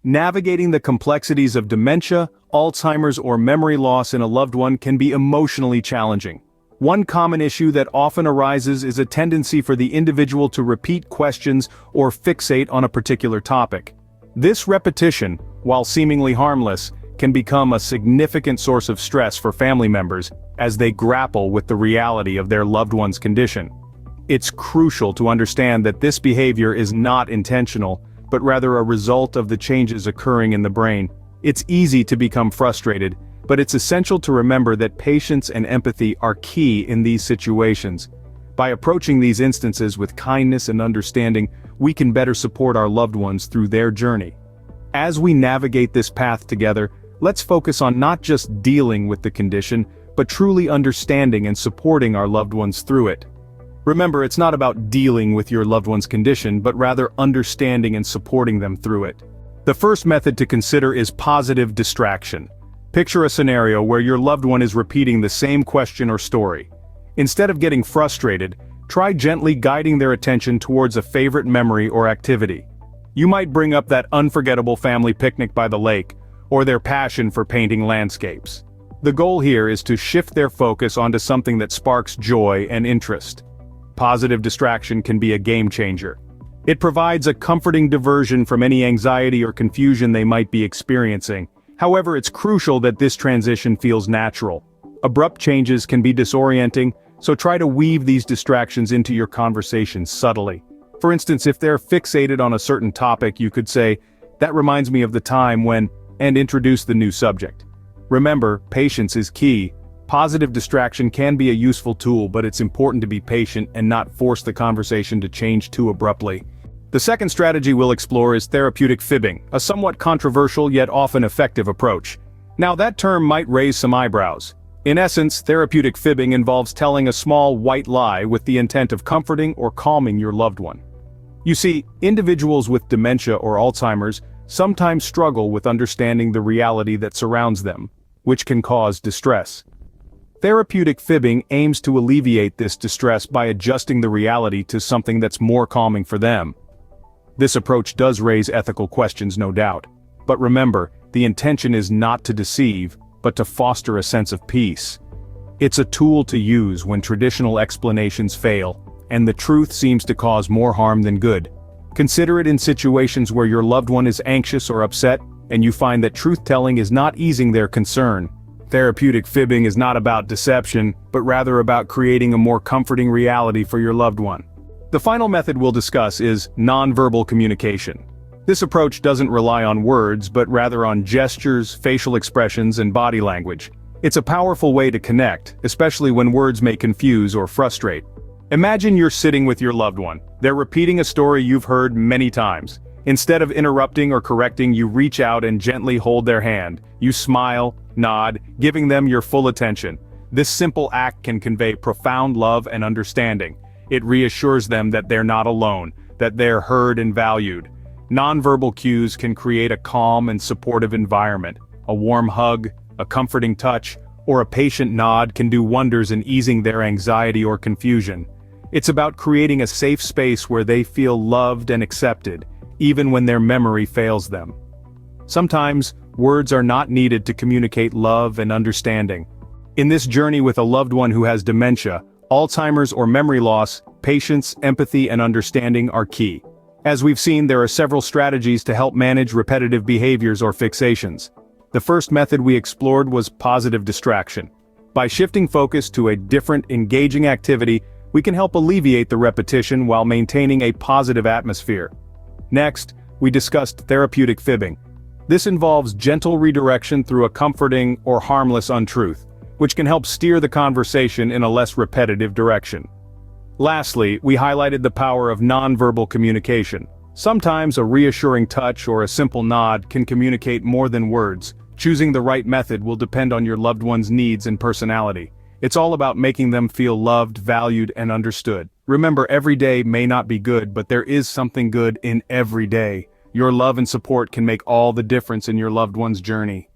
Navigating the complexities of dementia, Alzheimer's, or memory loss in a loved one can be emotionally challenging. One common issue that often arises is a tendency for the individual to repeat questions or fixate on a particular topic. This repetition, while seemingly harmless, can become a significant source of stress for family members as they grapple with the reality of their loved one's condition. It's crucial to understand that this behavior is not intentional, but rather a result of the changes occurring in the brain. It's easy to become frustrated, but it's essential to remember that patience and empathy are key in these situations. By approaching these instances with kindness and understanding, we can better support our loved ones through their journey. As we navigate this path together, let's focus on not just dealing with the condition, but truly understanding and supporting our loved ones through it. Remember, it's not about dealing with your loved one's condition, but rather understanding and supporting them through it. The first method to consider is positive distraction. Picture a scenario where your loved one is repeating the same question or story. Instead of getting frustrated, try gently guiding their attention towards a favorite memory or activity. You might bring up that unforgettable family picnic by the lake, or their passion for painting landscapes. The goal here is to shift their focus onto something that sparks joy and interest. Positive distraction can be a game changer. It provides a comforting diversion from any anxiety or confusion they might be experiencing. However, it's crucial that this transition feels natural. Abrupt changes can be disorienting, so try to weave these distractions into your conversation subtly. For instance, if they're fixated on a certain topic, you could say, "That reminds me of the time when," and introduce the new subject. Remember, patience is key. Positive distraction can be a useful tool, but it's important to be patient and not force the conversation to change too abruptly. The second strategy we'll explore is therapeutic fibbing, a somewhat controversial yet often effective approach. Now, that term might raise some eyebrows. In essence, therapeutic fibbing involves telling a small white lie with the intent of comforting or calming your loved one. You see, individuals with dementia or Alzheimer's sometimes struggle with understanding the reality that surrounds them, which can cause distress. Therapeutic fibbing aims to alleviate this distress by adjusting the reality to something that's more calming for them. This approach does raise ethical questions, no doubt. But remember, the intention is not to deceive, but to foster a sense of peace. It's a tool to use when traditional explanations fail, and the truth seems to cause more harm than good. Consider it in situations where your loved one is anxious or upset, and you find that truth-telling is not easing their concern. Therapeutic fibbing is not about deception, but rather about creating a more comforting reality for your loved one. The final method we'll discuss is nonverbal communication. This approach doesn't rely on words, but rather on gestures, facial expressions, and body language. It's a powerful way to connect, especially when words may confuse or frustrate. Imagine you're sitting with your loved one. They're repeating a story you've heard many times. Instead of interrupting or correcting, you reach out and gently hold their hand. You smile, nod, giving them your full attention. This simple act can convey profound love and understanding. It reassures them that they're not alone, that they're heard and valued. Nonverbal cues can create a calm and supportive environment. A warm hug, a comforting touch, or a patient nod can do wonders in easing their anxiety or confusion. It's about creating a safe space where they feel loved and accepted, even when their memory fails them. Sometimes, words are not needed to communicate love and understanding. In this journey with a loved one who has dementia, Alzheimer's, or memory loss, patience, empathy, and understanding are key. As we've seen, there are several strategies to help manage repetitive behaviors or fixations. The first method we explored was positive distraction. By shifting focus to a different, engaging activity, we can help alleviate the repetition while maintaining a positive atmosphere. Next, we discussed therapeutic fibbing. This involves gentle redirection through a comforting or harmless untruth, which can help steer the conversation in a less repetitive direction. Lastly, we highlighted the power of nonverbal communication. Sometimes a reassuring touch or a simple nod can communicate more than words. Choosing the right method will depend on your loved one's needs and personality. It's all about making them feel loved, valued, and understood. Remember, every day may not be good, but there is something good in every day. Your love and support can make all the difference in your loved one's journey.